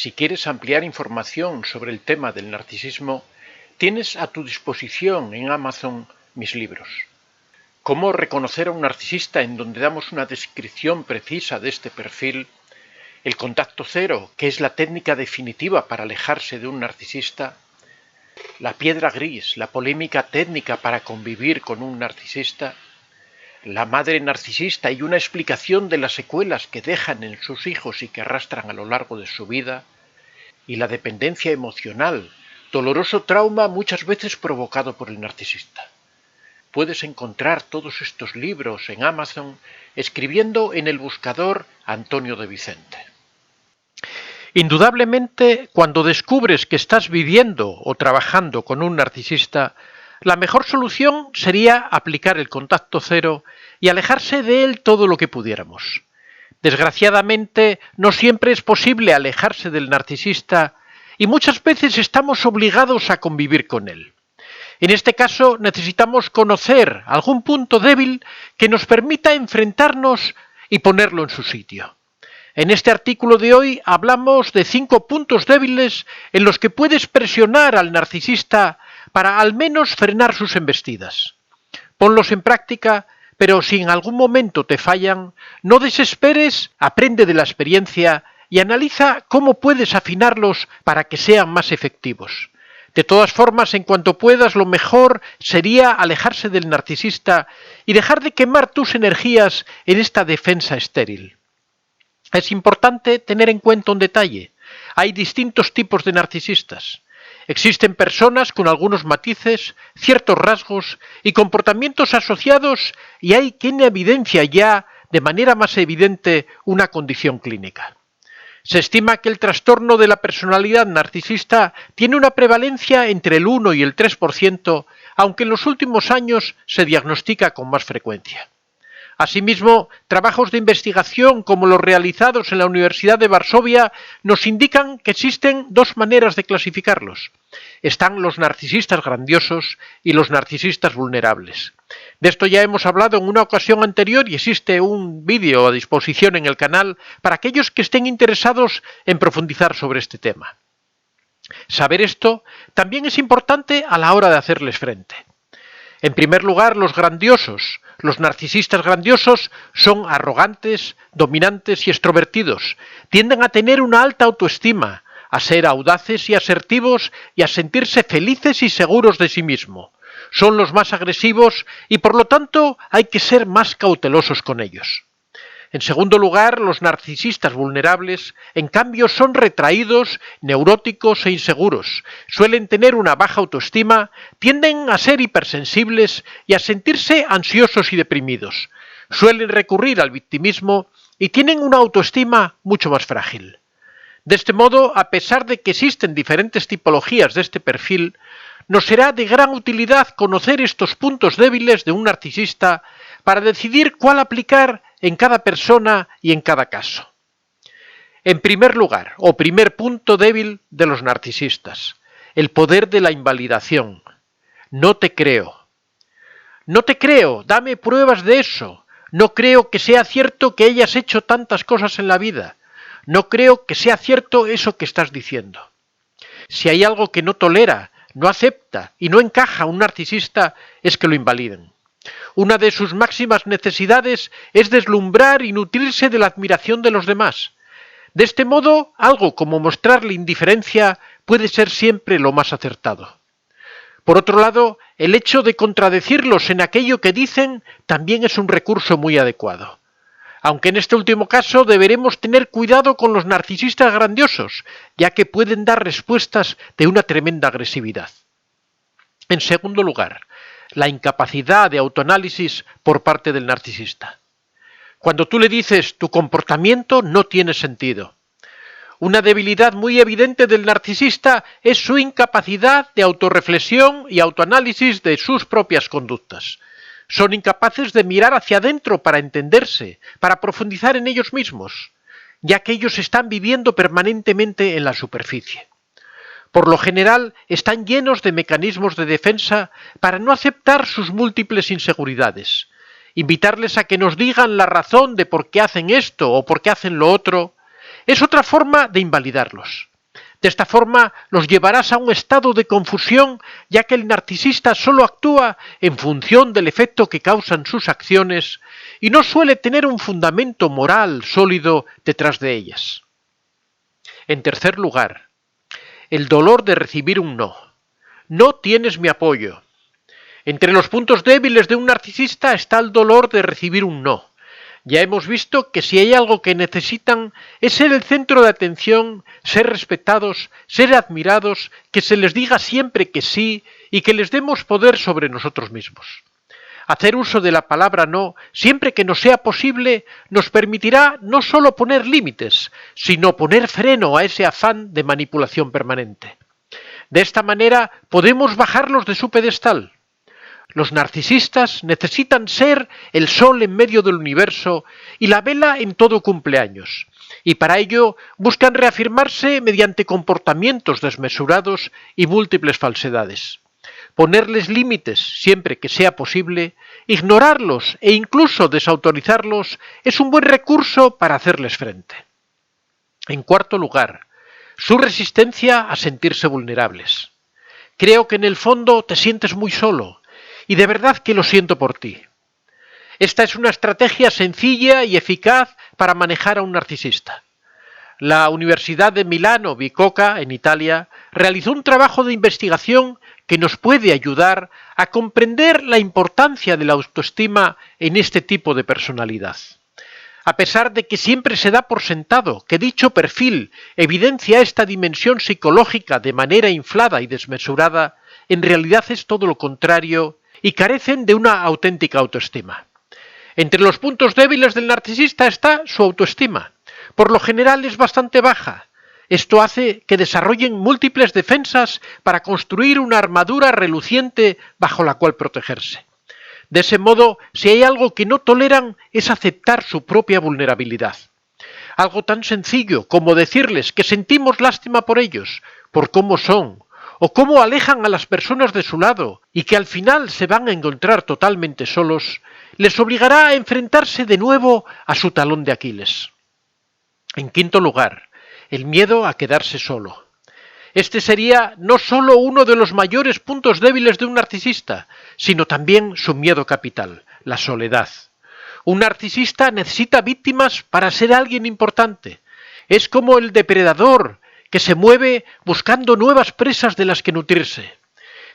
Si quieres ampliar información sobre el tema del narcisismo, tienes a tu disposición en Amazon mis libros. Cómo reconocer a un narcisista, en donde damos una descripción precisa de este perfil. El contacto cero, que es la técnica definitiva para alejarse de un narcisista. La piedra gris, la polémica técnica para convivir con un narcisista. La madre narcisista y una explicación de las secuelas que dejan en sus hijos y que arrastran a lo largo de su vida. Y la dependencia emocional, doloroso trauma muchas veces provocado por el narcisista. Puedes encontrar todos estos libros en Amazon escribiendo en el buscador Antonio de Vicente. Indudablemente, cuando descubres que estás viviendo o trabajando con un narcisista, la mejor solución sería aplicar el contacto cero y alejarse de él todo lo que pudiéramos. Desgraciadamente, no siempre es posible alejarse del narcisista y muchas veces estamos obligados a convivir con él. En este caso, necesitamos conocer algún punto débil que nos permita enfrentarnos y ponerlo en su sitio. En este artículo de hoy hablamos de 5 puntos débiles en los que puedes presionar al narcisista para al menos frenar sus embestidas. Ponlos en práctica, pero si en algún momento te fallan, no desesperes, aprende de la experiencia y analiza cómo puedes afinarlos para que sean más efectivos. De todas formas, en cuanto puedas, lo mejor sería alejarse del narcisista y dejar de quemar tus energías en esta defensa estéril. Es importante tener en cuenta un detalle. Hay distintos tipos de narcisistas. Existen personas con algunos matices, ciertos rasgos y comportamientos asociados, y hay quien evidencia ya de manera más evidente una condición clínica. Se estima que el trastorno de la personalidad narcisista tiene una prevalencia entre el 1 y el 3%, aunque en los últimos años se diagnostica con más frecuencia. Asimismo, trabajos de investigación como los realizados en la Universidad de Varsovia nos indican que existen 2 maneras de clasificarlos. Están los narcisistas grandiosos y los narcisistas vulnerables. De esto ya hemos hablado en una ocasión anterior y existe un vídeo a disposición en el canal para aquellos que estén interesados en profundizar sobre este tema. Saber esto también es importante a la hora de hacerles frente. En primer lugar, los grandiosos. Los narcisistas grandiosos son arrogantes, dominantes y extrovertidos. Tienden a tener una alta autoestima, a ser audaces y asertivos y a sentirse felices y seguros de sí mismos. Son los más agresivos y por lo tanto hay que ser más cautelosos con ellos. En segundo lugar, los narcisistas vulnerables, en cambio, son retraídos, neuróticos e inseguros. Suelen tener una baja autoestima, tienden a ser hipersensibles y a sentirse ansiosos y deprimidos. Suelen recurrir al victimismo y tienen una autoestima mucho más frágil. De este modo, a pesar de que existen diferentes tipologías de este perfil, nos será de gran utilidad conocer estos puntos débiles de un narcisista para decidir cuál aplicar en cada persona y en cada caso. En primer lugar, o primer punto débil de los narcisistas, el poder de la invalidación. No te creo. No te creo, dame pruebas de eso. No creo que sea cierto que hayas hecho tantas cosas en la vida. No creo que sea cierto eso que estás diciendo. Si hay algo que no tolera, no acepta y no encaja a un narcisista, es que lo invaliden. Una de sus máximas necesidades es deslumbrar y nutrirse de la admiración de los demás. De este modo, algo como mostrarle indiferencia puede ser siempre lo más acertado. Por otro lado, el hecho de contradecirlos en aquello que dicen también es un recurso muy adecuado. Aunque en este último caso deberemos tener cuidado con los narcisistas grandiosos, ya que pueden dar respuestas de una tremenda agresividad. En segundo lugar, la incapacidad de autoanálisis por parte del narcisista. Cuando tú le dices tu comportamiento no tiene sentido. Una debilidad muy evidente del narcisista es su incapacidad de autorreflexión y autoanálisis de sus propias conductas. Son incapaces de mirar hacia adentro para entenderse, para profundizar en ellos mismos, ya que ellos están viviendo permanentemente en la superficie. Por lo general, están llenos de mecanismos de defensa para no aceptar sus múltiples inseguridades. Invitarles a que nos digan la razón de por qué hacen esto o por qué hacen lo otro es otra forma de invalidarlos. De esta forma los llevarás a un estado de confusión, ya que el narcisista solo actúa en función del efecto que causan sus acciones y no suele tener un fundamento moral sólido detrás de ellas. En tercer lugar, el dolor de recibir un no. No tienes mi apoyo. Entre los puntos débiles de un narcisista está el dolor de recibir un no. Ya hemos visto que si hay algo que necesitan es ser el centro de atención, ser respetados, ser admirados, que se les diga siempre que sí y que les demos poder sobre nosotros mismos. Hacer uso de la palabra no, siempre que nos sea posible, nos permitirá no solo poner límites, sino poner freno a ese afán de manipulación permanente. De esta manera podemos bajarlos de su pedestal. Los narcisistas necesitan ser el sol en medio del universo y la vela en todo cumpleaños, y para ello buscan reafirmarse mediante comportamientos desmesurados y múltiples falsedades. Ponerles límites siempre que sea posible, ignorarlos e incluso desautorizarlos es un buen recurso para hacerles frente. En cuarto lugar, su resistencia a sentirse vulnerables. Creo que en el fondo te sientes muy solo, y de verdad que lo siento por ti. Esta es una estrategia sencilla y eficaz para manejar a un narcisista. La Universidad de Milano Bicocca, en Italia, realizó un trabajo de investigación que nos puede ayudar a comprender la importancia de la autoestima en este tipo de personalidad. A pesar de que siempre se da por sentado que dicho perfil evidencia esta dimensión psicológica de manera inflada y desmesurada, en realidad es todo lo contrario y carecen de una auténtica autoestima. Entre los puntos débiles del narcisista está su autoestima. Por lo general es bastante baja. Esto hace que desarrollen múltiples defensas para construir una armadura reluciente bajo la cual protegerse. De ese modo, si hay algo que no toleran es aceptar su propia vulnerabilidad. Algo tan sencillo como decirles que sentimos lástima por ellos, por cómo son, o cómo alejan a las personas de su lado y que al final se van a encontrar totalmente solos, les obligará a enfrentarse de nuevo a su talón de Aquiles. En quinto lugar, el miedo a quedarse solo. Este sería no solo uno de los mayores puntos débiles de un narcisista, sino también su miedo capital, la soledad. Un narcisista necesita víctimas para ser alguien importante. Es como el depredador que se mueve buscando nuevas presas de las que nutrirse.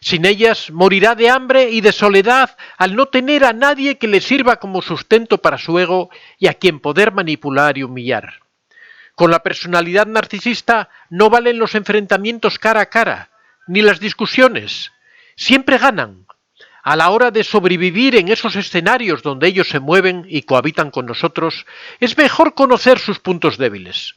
Sin ellas morirá de hambre y de soledad al no tener a nadie que le sirva como sustento para su ego y a quien poder manipular y humillar. Con la personalidad narcisista no valen los enfrentamientos cara a cara, ni las discusiones. Siempre ganan. A la hora de sobrevivir en esos escenarios donde ellos se mueven y cohabitan con nosotros, es mejor conocer sus puntos débiles.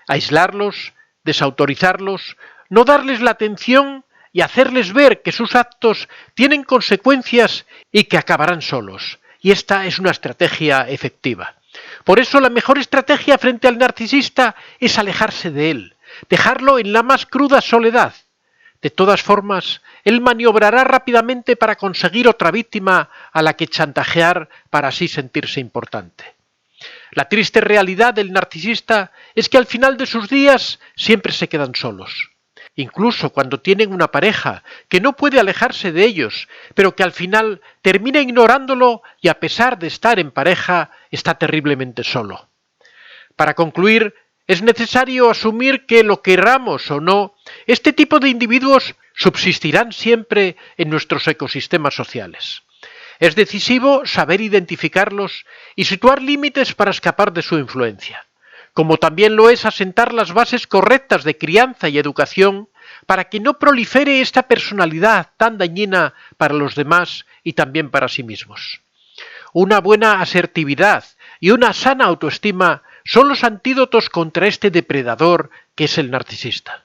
Aislarlos, desautorizarlos, no darles la atención y hacerles ver que sus actos tienen consecuencias y que acabarán solos. Y esta es una estrategia efectiva. Por eso la mejor estrategia frente al narcisista es alejarse de él, dejarlo en la más cruda soledad. De todas formas, él maniobrará rápidamente para conseguir otra víctima a la que chantajear para así sentirse importante. La triste realidad del narcisista es que al final de sus días siempre se quedan solos. Incluso cuando tienen una pareja que no puede alejarse de ellos, pero que al final termina ignorándolo y a pesar de estar en pareja, está terriblemente solo. Para concluir, es necesario asumir que, lo querramos o no, este tipo de individuos subsistirán siempre en nuestros ecosistemas sociales. Es decisivo saber identificarlos y situar límites para escapar de su influencia, como también lo es asentar las bases correctas de crianza y educación para que no prolifere esta personalidad tan dañina para los demás y también para sí mismos. Una buena asertividad y una sana autoestima son los antídotos contra este depredador que es el narcisista.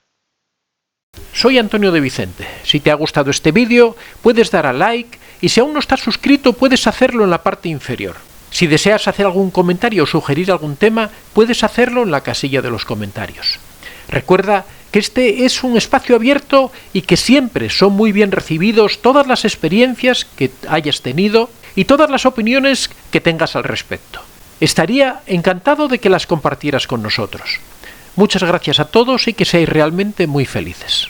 Soy Antonio de Vicente. Si te ha gustado este vídeo, puedes dar a like y si aún no estás suscrito, puedes hacerlo en la parte inferior. Si deseas hacer algún comentario o sugerir algún tema, puedes hacerlo en la casilla de los comentarios. Recuerda que este es un espacio abierto y que siempre son muy bien recibidos todas las experiencias que hayas tenido y todas las opiniones que tengas al respecto. Estaría encantado de que las compartieras con nosotros. Muchas gracias a todos y que seáis realmente muy felices.